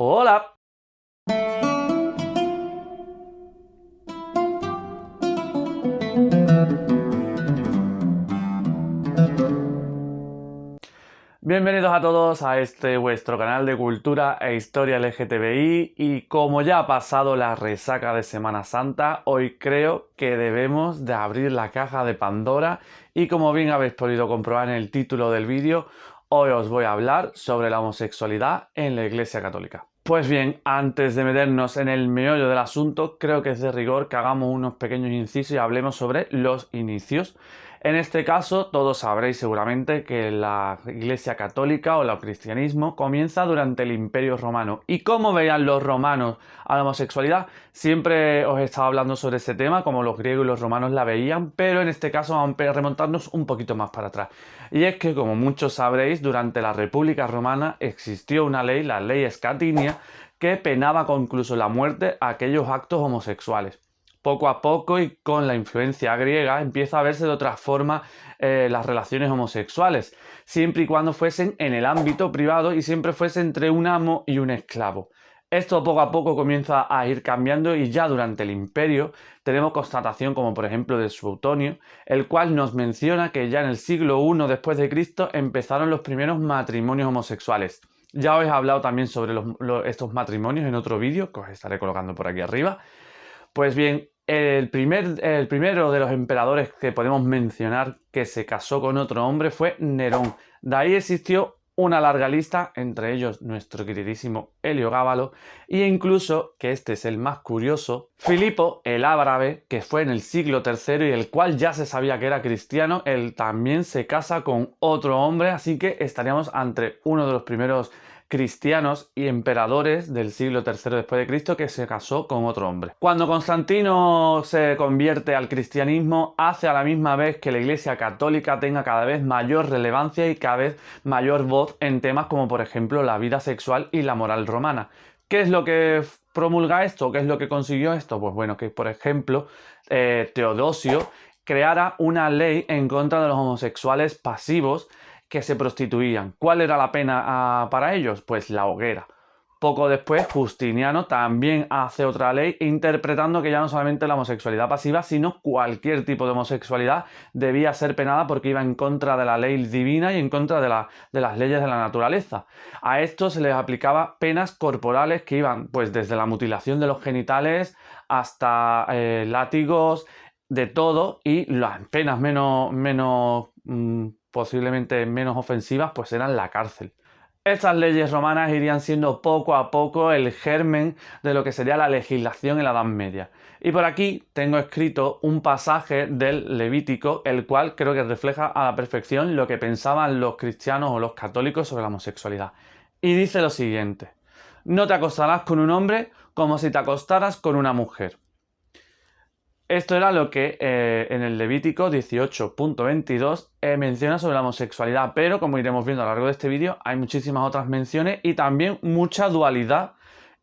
Hola. Bienvenidos a todos a este vuestro canal de cultura e historia LGTBI, y como ya ha pasado la resaca de Semana Santa, hoy creo que debemos de abrir la caja de Pandora y, como bien habéis podido comprobar en el título del vídeo, hoy os voy a hablar sobre la homosexualidad en la Iglesia Católica. Pues bien, antes de meternos en el meollo del asunto, creo que es de rigor que hagamos unos pequeños incisos y hablemos sobre los inicios. En este caso, todos sabréis seguramente que la Iglesia Católica o el cristianismo comienza durante el Imperio Romano. ¿Y cómo veían los romanos a la homosexualidad? Siempre os he estado hablando sobre ese tema, como los griegos y los romanos la veían, pero en este caso vamos a remontarnos un poquito más para atrás. Y es que, como muchos sabréis, durante la República Romana existió una ley, la ley Escatinia, que penaba con incluso la muerte a aquellos actos homosexuales. Poco a poco y con la influencia griega empieza a verse de otra forma las relaciones homosexuales, siempre y cuando fuesen en el ámbito privado y siempre fuese entre un amo y un esclavo. Esto poco a poco comienza a ir cambiando, y ya durante el Imperio tenemos constatación como por ejemplo de Suetonio, el cual nos menciona que ya en el siglo I después de Cristo empezaron los primeros matrimonios homosexuales. Ya os he hablado también sobre estos matrimonios en otro vídeo que os estaré colocando por aquí arriba. Pues bien, el primero de los emperadores que podemos mencionar que se casó con otro hombre fue Nerón. De ahí existió una larga lista, entre ellos nuestro queridísimo Heliogábalo, e incluso, que este es el más curioso, Filipo el Árabe, que fue en el siglo III y el cual ya se sabía que era cristiano, él también se casa con otro hombre, así que estaríamos ante uno de los primeros cristianos y emperadores del siglo III después de Cristo que se casó con otro hombre. Cuando Constantino se convierte al cristianismo, hace a la misma vez que la Iglesia Católica tenga cada vez mayor relevancia y cada vez mayor voz en temas como por ejemplo la vida sexual y la moral romana. ¿Qué es lo que promulga esto? ¿Qué es lo que consiguió esto? Pues bueno, que por ejemplo Teodosio creara una ley en contra de los homosexuales pasivos que se prostituían. ¿Cuál era la pena para ellos? Pues la hoguera. Poco después, Justiniano también hace otra ley interpretando que ya no solamente la homosexualidad pasiva, sino cualquier tipo de homosexualidad debía ser penada porque iba en contra de la ley divina y en contra de las leyes de la naturaleza. A esto se les aplicaba penas corporales que iban pues desde la mutilación de los genitales hasta látigos, de todo, y las penas posiblemente menos ofensivas pues eran la cárcel. Estas leyes romanas irían siendo poco a poco el germen de lo que sería la legislación en la Edad Media. Y por aquí tengo escrito un pasaje del Levítico, el cual creo que refleja a la perfección lo que pensaban los cristianos o los católicos sobre la homosexualidad. Y dice lo siguiente: no te acostarás con un hombre como si te acostaras con una mujer. Esto era lo que en el Levítico 18.22 menciona sobre la homosexualidad, pero como iremos viendo a lo largo de este vídeo, hay muchísimas otras menciones y también mucha dualidad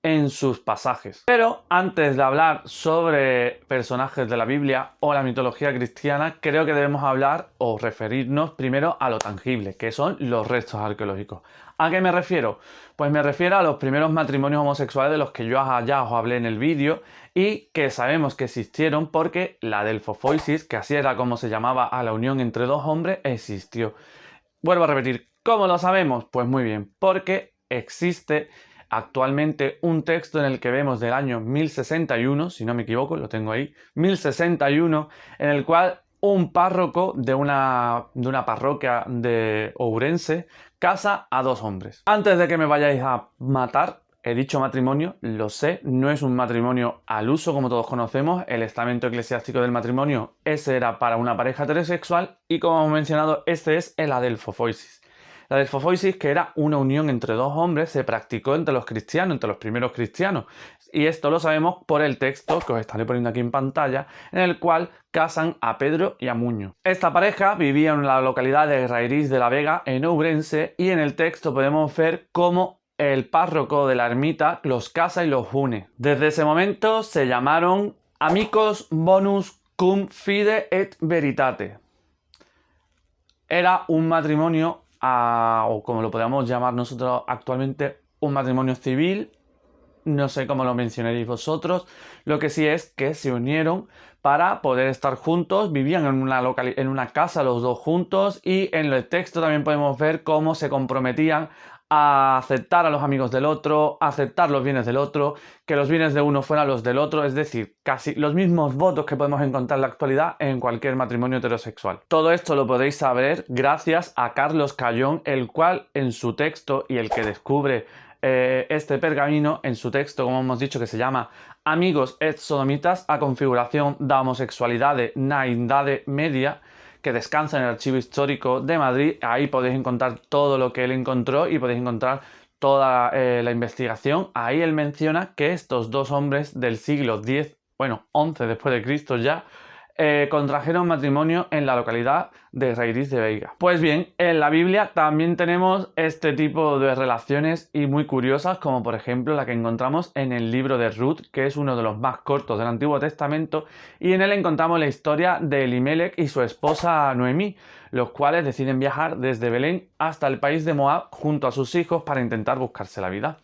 en sus pasajes. Pero antes de hablar sobre personajes de la Biblia o la mitología cristiana, creo que debemos hablar o referirnos primero a lo tangible, que son los restos arqueológicos. ¿A qué me refiero? Pues me refiero a los primeros matrimonios homosexuales de los que yo ya os hablé en el vídeo y que sabemos que existieron porque la delfofoisis, que así era como se llamaba a la unión entre dos hombres, existió. Vuelvo a repetir, ¿cómo lo sabemos? Pues muy bien, porque existe actualmente un texto en el que vemos del año 1061, si no me equivoco, lo tengo ahí, 1061, en el cual un párroco de una parroquia de Ourense casa a dos hombres. Antes de que me vayáis a matar, he dicho matrimonio, lo sé, no es un matrimonio al uso como todos conocemos. El estamento eclesiástico del matrimonio, ese era para una pareja heterosexual, y como hemos mencionado, este es el adelfofoisis. La adelfofoisis, que era una unión entre dos hombres, se practicó entre los cristianos, entre los primeros cristianos. Y esto lo sabemos por el texto que os estaré poniendo aquí en pantalla, en el cual casan a Pedro y a Muño. Esta pareja vivía en la localidad de Rairís de la Vega, en Ourense, y en el texto podemos ver cómo el párroco de la ermita los casa y los une. Desde ese momento se llamaron amicos bonus cum fide et veritate. Era un matrimonio, o como lo podemos llamar nosotros actualmente, un matrimonio civil no sé cómo lo mencionaréis vosotros, lo que sí es que se unieron para poder estar juntos, vivían en una casa los dos juntos y en el texto también podemos ver cómo se comprometían a aceptar a los amigos del otro, a aceptar los bienes del otro, que los bienes de uno fueran los del otro, es decir, casi los mismos votos que podemos encontrar en la actualidad en cualquier matrimonio heterosexual. Todo esto lo podéis saber gracias a Carlos Cayón, el cual en su texto y el que descubre este pergamino, en su texto, como hemos dicho, que se llama Amigos et sodomitas a configuración da homosexualidade na Idade Media, que descansa en el Archivo Histórico de Madrid. Ahí podéis encontrar todo lo que él encontró y podéis encontrar toda la investigación. Ahí él menciona que estos dos hombres del siglo X, bueno, 11 después de Cristo ya, contrajeron matrimonio en la localidad de Reiris de Veiga. Pues bien, en la Biblia también tenemos este tipo de relaciones y muy curiosas, como por ejemplo la que encontramos en el libro de Ruth, que es uno de los más cortos del Antiguo Testamento, y en él encontramos la historia de Elimelech y su esposa Noemí, los cuales deciden viajar desde Belén hasta el país de Moab junto a sus hijos para intentar buscarse la vida.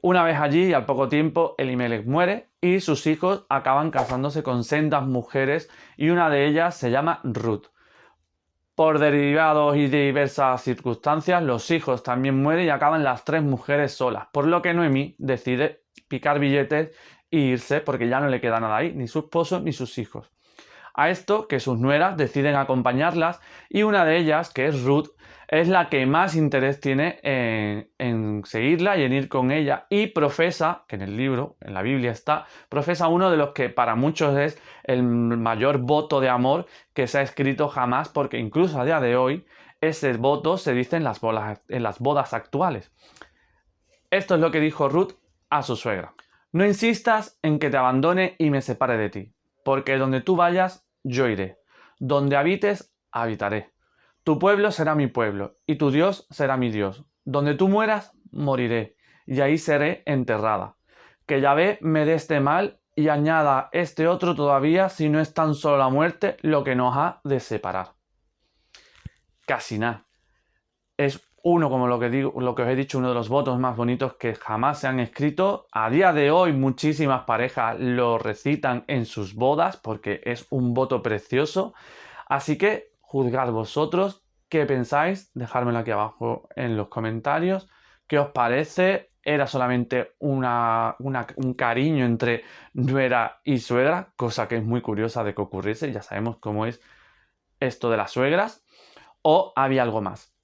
Una vez allí y al poco tiempo, Elimelech muere y sus hijos acaban casándose con sendas mujeres y una de ellas se llama Ruth. Por derivados y diversas circunstancias, los hijos también mueren y acaban las tres mujeres solas, por lo que Noemí decide picar billetes e irse porque ya no le queda nada ahí, ni su esposo ni sus hijos. A esto que sus nueras deciden acompañarlas y una de ellas, que es Ruth, es la que más interés tiene en seguirla y en ir con ella, y profesa, que en el libro, en la Biblia está, profesa uno de los que para muchos es el mayor voto de amor que se ha escrito jamás, porque incluso a día de hoy ese voto se dice en las bodas actuales. Esto es lo que dijo Ruth a su suegra: no insistas en que te abandone y me separe de ti, porque donde tú vayas, yo iré. Donde habites, habitaré. Tu pueblo será mi pueblo, y tu Dios será mi Dios. Donde tú mueras, moriré, y ahí seré enterrada. Que Yahvé me dé este mal y añada este otro todavía, si no es tan solo la muerte lo que nos ha de separar. Casi nada. Es uno, como lo que os he dicho, uno de los votos más bonitos que jamás se han escrito. A día de hoy muchísimas parejas lo recitan en sus bodas porque es un voto precioso. Así que juzgad vosotros qué pensáis, dejármelo aquí abajo en los comentarios. ¿Qué os parece? ¿Era solamente un cariño entre nuera y suegra? Cosa que es muy curiosa de que ocurriese, ya sabemos cómo es esto de las suegras. ¿O había algo más?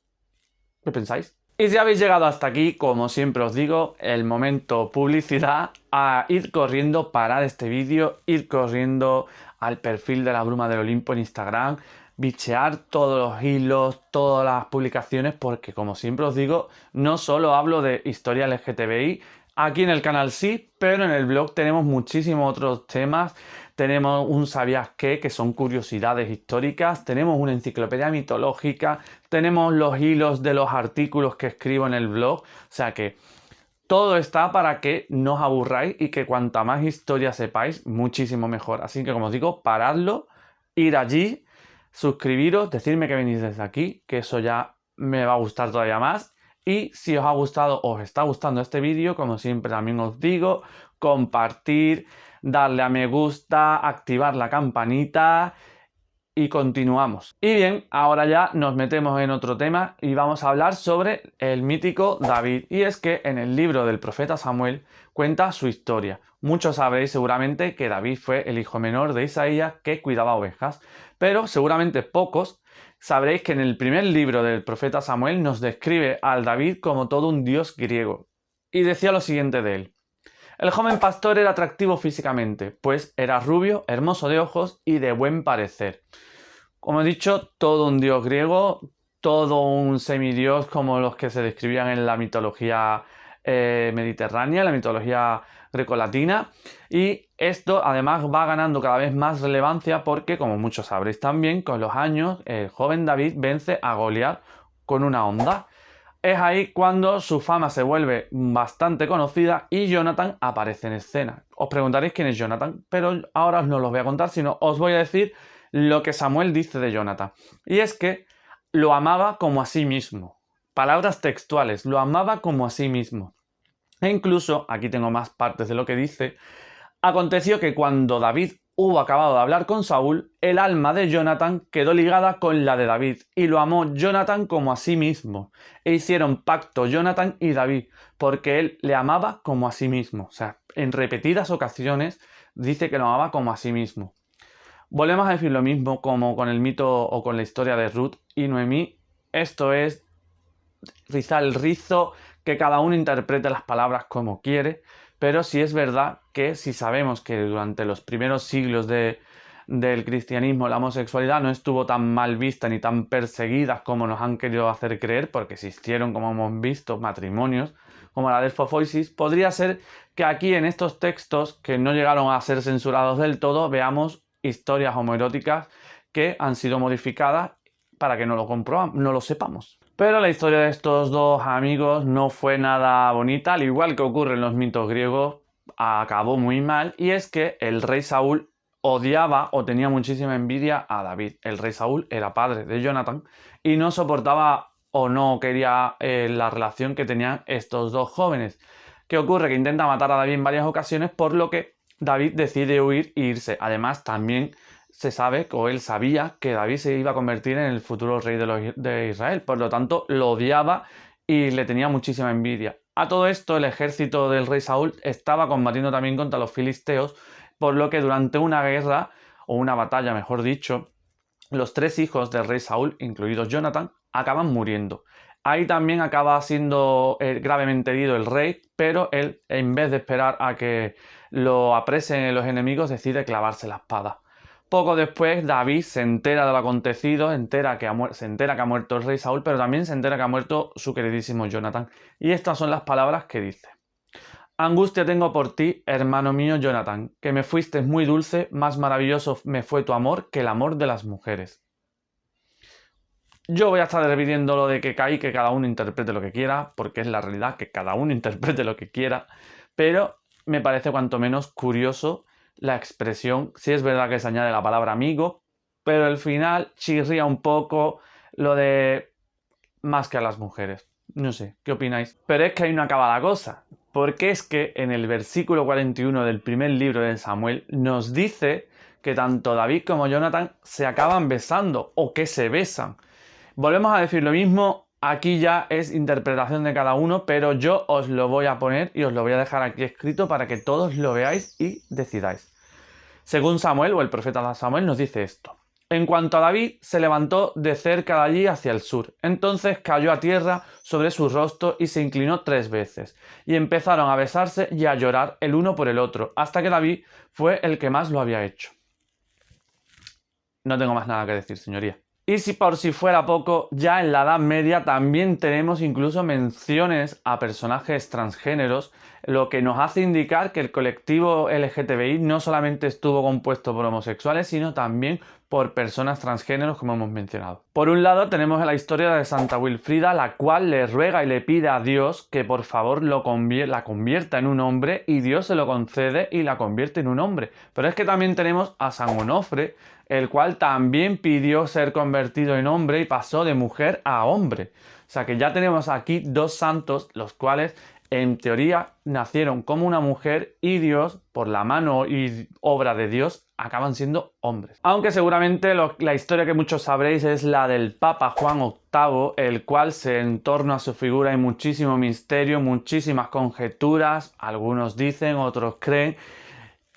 ¿Qué pensáis? Y si habéis llegado hasta aquí, como siempre os digo, el momento publicidad, a ir corriendo, parar este vídeo, ir corriendo al perfil de la Bruma del Olimpo en Instagram, bichear todos los hilos, todas las publicaciones, porque como siempre os digo, no solo hablo de historia LGTBI, aquí en el canal sí, pero en el blog tenemos muchísimos otros temas. Tenemos un ¿sabías qué?, que son curiosidades históricas, tenemos una enciclopedia mitológica, tenemos los hilos de los artículos que escribo en el blog, o sea que todo está para que no os aburráis y que cuanta más historia sepáis, muchísimo mejor. Así que, como os digo, paradlo, ir allí, suscribiros, decirme que venís desde aquí, que eso ya me va a gustar todavía más. Y si os ha gustado, os está gustando este vídeo, como siempre también os digo, compartir, darle a me gusta, activar la campanita y continuamos. Y bien, ahora ya nos metemos en otro tema y vamos a hablar sobre el mítico David. Y es que en el libro del profeta Samuel cuenta su historia. Muchos sabréis seguramente que David fue el hijo menor de Isaías que cuidaba ovejas, pero seguramente pocos sabréis que en el primer libro del profeta Samuel nos describe al David como todo un dios griego. Y decía lo siguiente de él: el joven pastor era atractivo físicamente, pues era rubio, hermoso de ojos y de buen parecer. Como he dicho, todo un dios griego, todo un semidios como los que se describían en la mitología mediterránea, la mitología grecolatina, y esto además va ganando cada vez más relevancia porque, como muchos sabréis también, con los años el joven David vence a Goliat con una honda. Es ahí cuando su fama se vuelve bastante conocida y Jonathan aparece en escena. Os preguntaréis quién es Jonathan, pero ahora no os lo voy a contar, sino os voy a decir lo que Samuel dice de Jonathan. Y es que lo amaba como a sí mismo. Palabras textuales, lo amaba como a sí mismo. E incluso, aquí tengo más partes de lo que dice, aconteció que cuando David hubo acabado de hablar con Saúl, el alma de Jonathan quedó ligada con la de David, y lo amó Jonathan como a sí mismo. E hicieron pacto Jonathan y David, porque él le amaba como a sí mismo. O sea, en repetidas ocasiones dice que lo amaba como a sí mismo. Volvemos a decir lo mismo como con el mito o con la historia de Ruth y Noemí. Esto es rizar el rizo, que cada uno interprete las palabras como quiere, pero sí es verdad que si sabemos que durante los primeros siglos del cristianismo la homosexualidad no estuvo tan mal vista ni tan perseguida como nos han querido hacer creer, porque existieron, como hemos visto, matrimonios como la del Fofoisis, podría ser que aquí en estos textos, que no llegaron a ser censurados del todo, veamos historias homoeróticas que han sido modificadas para que no lo sepamos. Pero la historia de estos dos amigos no fue nada bonita, al igual que ocurre en los mitos griegos, acabó muy mal, y es que el rey Saúl odiaba o tenía muchísima envidia a David. El rey Saúl era padre de Jonathan y no soportaba o no quería la relación que tenían estos dos jóvenes. ¿Qué ocurre? Que intenta matar a David en varias ocasiones, por lo que David decide huir e irse. Además, también se sabe, o él sabía, que David se iba a convertir en el futuro rey de Israel. Por lo tanto, lo odiaba y le tenía muchísima envidia. A todo esto, el ejército del rey Saúl estaba combatiendo también contra los filisteos, por lo que durante una guerra, o una batalla mejor dicho, los tres hijos del rey Saúl, incluidos Jonathan, acaban muriendo. Ahí también acaba siendo gravemente herido el rey, pero él, en vez de esperar a que lo apresen los enemigos, decide clavarse la espada. Poco después, David se entera de lo acontecido, se entera que ha muerto el rey Saúl, pero también se entera que ha muerto su queridísimo Jonathan. Y estas son las palabras que dice: Angustia tengo por ti, hermano mío Jonathan, que me fuiste muy dulce, más maravilloso me fue tu amor que el amor de las mujeres. Yo voy a estar repitiendo lo de que cada uno interprete lo que quiera, porque es la realidad, que cada uno interprete lo que quiera, pero me parece cuanto menos curioso la expresión. Sí es verdad que se añade la palabra amigo, pero al final chirría un poco lo de más que a las mujeres. No sé, ¿qué opináis? Pero es que ahí no acaba la cosa, porque es que en el versículo 41 del primer libro de Samuel nos dice que tanto David como Jonathan se acaban besando o que se besan. Volvemos a decir lo mismo, aquí ya es interpretación de cada uno, pero yo os lo voy a poner y os lo voy a dejar aquí escrito para que todos lo veáis y decidáis. Según Samuel, o el profeta Samuel, nos dice esto: En cuanto a David, se levantó de cerca de allí hacia el sur. Entonces cayó a tierra sobre su rostro y se inclinó 3 veces. Y empezaron a besarse y a llorar el uno por el otro, hasta que David fue el que más lo había hecho. No tengo más nada que decir, señoría. Y si por si fuera poco, ya en la Edad Media también tenemos incluso menciones a personajes transgéneros, lo que nos hace indicar que el colectivo LGTBI no solamente estuvo compuesto por homosexuales, sino también por personas transgéneros, como hemos mencionado. Por un lado tenemos la historia de Santa Wilfrida, la cual le ruega y le pide a Dios que por favor la convierta en un hombre, y Dios se lo concede y la convierte en un hombre. Pero es que también tenemos a San Onofre, el cual también pidió ser convertido en hombre y pasó de mujer a hombre. O sea que ya tenemos aquí dos santos, los cuales en teoría nacieron como una mujer y Dios, por la mano y obra de Dios, acaban siendo hombres. Aunque seguramente la historia que muchos sabréis es la del Papa Juan VIII, el cual en torno a su figura hay muchísimo misterio, muchísimas conjeturas, algunos dicen, otros creen.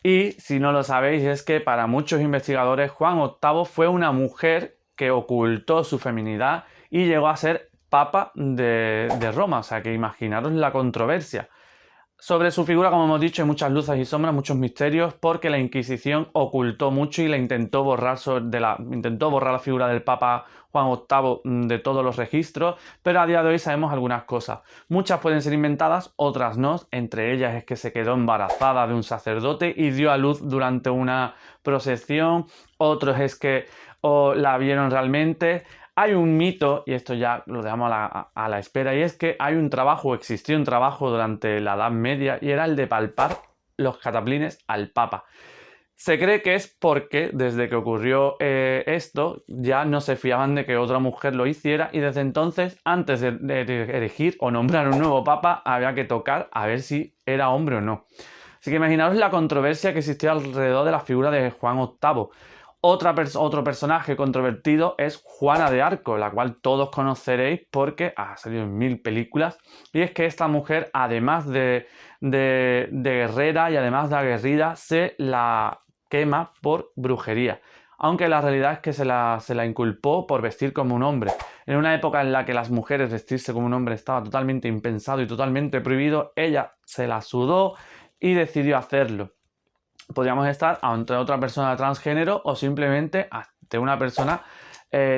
Y si no lo sabéis, es que para muchos investigadores Juan VIII fue una mujer que ocultó su feminidad y llegó a ser Papa de Roma. O sea que imaginaros la controversia. Sobre su figura, como hemos dicho, hay muchas luces y sombras, muchos misterios, porque la Inquisición ocultó mucho y intentó borrar la figura del Papa Juan VIII de todos los registros, pero a día de hoy sabemos algunas cosas. Muchas pueden ser inventadas, otras no. Entre ellas es que se quedó embarazada de un sacerdote y dio a luz durante una procesión. Otros es que la vieron realmente. Hay un mito, y esto ya lo dejamos a la espera, y es que existió un trabajo durante la Edad Media, y era el de palpar los cataplines al Papa. Se cree que es porque desde que ocurrió esto ya no se fiaban de que otra mujer lo hiciera y desde entonces, antes de elegir o nombrar un nuevo papa, había que tocar a ver si era hombre o no. Así que imaginaos la controversia que existía alrededor de la figura de Juan VIII. Otro personaje controvertido es Juana de Arco, la cual todos conoceréis porque ha salido en 1000 películas. Y es que esta mujer, además de guerrera y además de aguerrida, se la quema por brujería. Aunque la realidad es que se la inculpó por vestir como un hombre. En una época en la que las mujeres vestirse como un hombre estaba totalmente impensado y totalmente prohibido, ella se la sudó y decidió hacerlo. Podríamos estar ante otra persona transgénero o simplemente ante una persona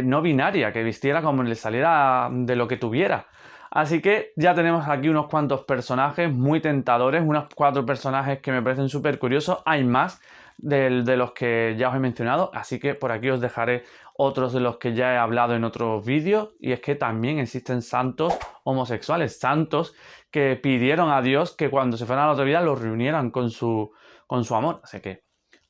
no binaria, que vistiera como le saliera de lo que tuviera. Así que ya tenemos aquí unos cuantos personajes muy tentadores, unos 4 personajes que me parecen súper curiosos. Hay más de los que ya os he mencionado, así que por aquí os dejaré otros de los que ya he hablado en otros vídeos. Y es que también existen santos homosexuales, santos que pidieron a Dios que cuando se fueran a la otra vida los reunieran con su amor. Así que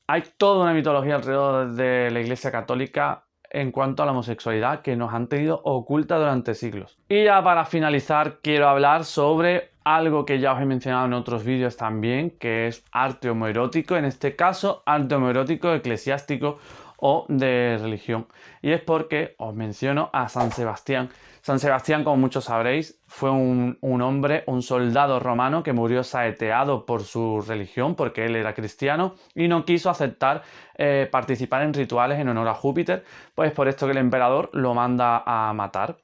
hay toda una mitología alrededor de la Iglesia Católica en cuanto a la homosexualidad que nos han tenido oculta durante siglos. Y ya para finalizar quiero hablar sobre algo que ya os he mencionado en otros vídeos también, que es arte homoerótico, en este caso arte homoerótico eclesiástico o de religión. Y es porque os menciono a San Sebastián. San Sebastián, como muchos sabréis, fue un hombre, un soldado romano que murió saeteado por su religión, porque él era cristiano y no quiso aceptar participar en rituales en honor a Júpiter, pues por esto que el emperador lo manda a matar.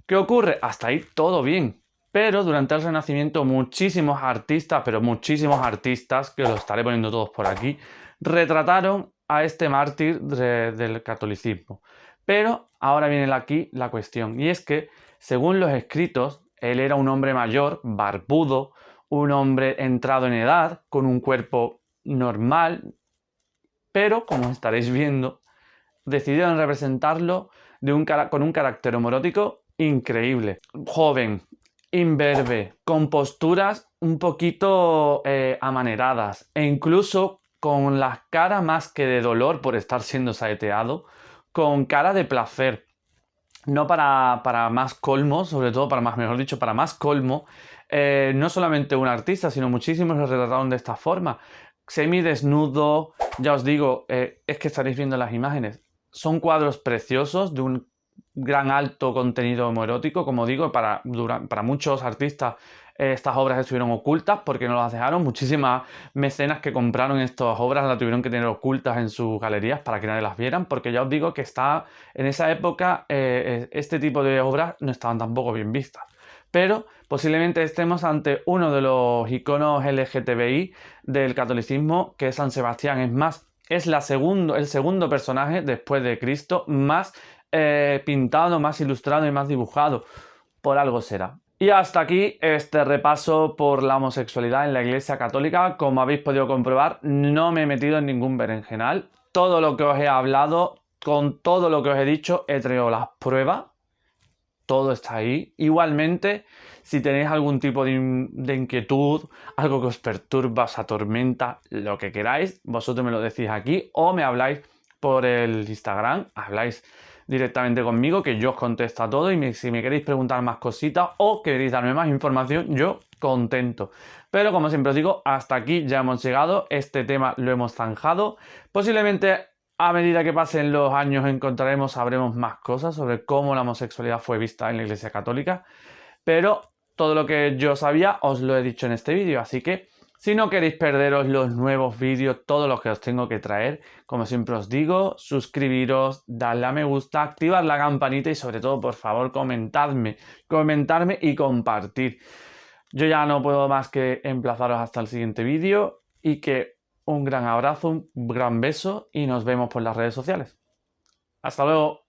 ¿Qué ocurre? Hasta ahí todo bien. Pero durante el Renacimiento muchísimos artistas, pero muchísimos artistas, que los estaré poniendo todos por aquí, retrataron a este mártir del catolicismo. Pero ahora viene aquí la cuestión, y es que, según los escritos, él era un hombre mayor, barbudo, un hombre entrado en edad, con un cuerpo normal, pero, como estaréis viendo, decidieron representarlo con un carácter homoerótico increíble. Joven, imberbe, con posturas un poquito amaneradas e incluso con la cara más que de dolor por estar siendo saeteado, con cara de placer. No para más colmo, sobre todo para más, mejor dicho, para más colmo, no solamente un artista, sino muchísimos lo retrataron de esta forma. Semidesnudo, ya os digo, es que estaréis viendo las imágenes. Son cuadros preciosos de un gran alto contenido homoerótico, como digo, para muchos artistas estas obras estuvieron ocultas porque no las dejaron. Muchísimas mecenas que compraron estas obras las tuvieron que tener ocultas en sus galerías para que nadie las vieran, porque ya os digo que en esa época este tipo de obras no estaban tampoco bien vistas. Pero posiblemente estemos ante uno de los iconos LGTBI del catolicismo, que es San Sebastián. Es más, es el segundo personaje después de Cristo más pintado, más ilustrado y más dibujado. Por algo será. Y hasta aquí este repaso por la homosexualidad en la Iglesia Católica. Como habéis podido comprobar, no me he metido en ningún berenjenal. Todo lo que os he hablado, con todo lo que os he dicho, he traído las pruebas. Todo está ahí. Igualmente, si tenéis algún tipo de inquietud, algo que os perturba, os atormenta, lo que queráis, vosotros me lo decís aquí o me habláis por el Instagram, habláis directamente conmigo, que yo os contesto a todo, y si me queréis preguntar más cositas o queréis darme más información, yo contento. Pero como siempre os digo, hasta aquí ya hemos llegado, este tema lo hemos zanjado. Posiblemente a medida que pasen los años sabremos más cosas sobre cómo la homosexualidad fue vista en la Iglesia Católica, pero todo lo que yo sabía os lo he dicho en este vídeo, así que si no queréis perderos los nuevos vídeos, todos los que os tengo que traer, como siempre os digo, suscribiros, darle a me gusta, activar la campanita y sobre todo, por favor, comentarme y compartir. Yo ya no puedo más que emplazaros hasta el siguiente vídeo y que un gran abrazo, un gran beso y nos vemos por las redes sociales. ¡Hasta luego!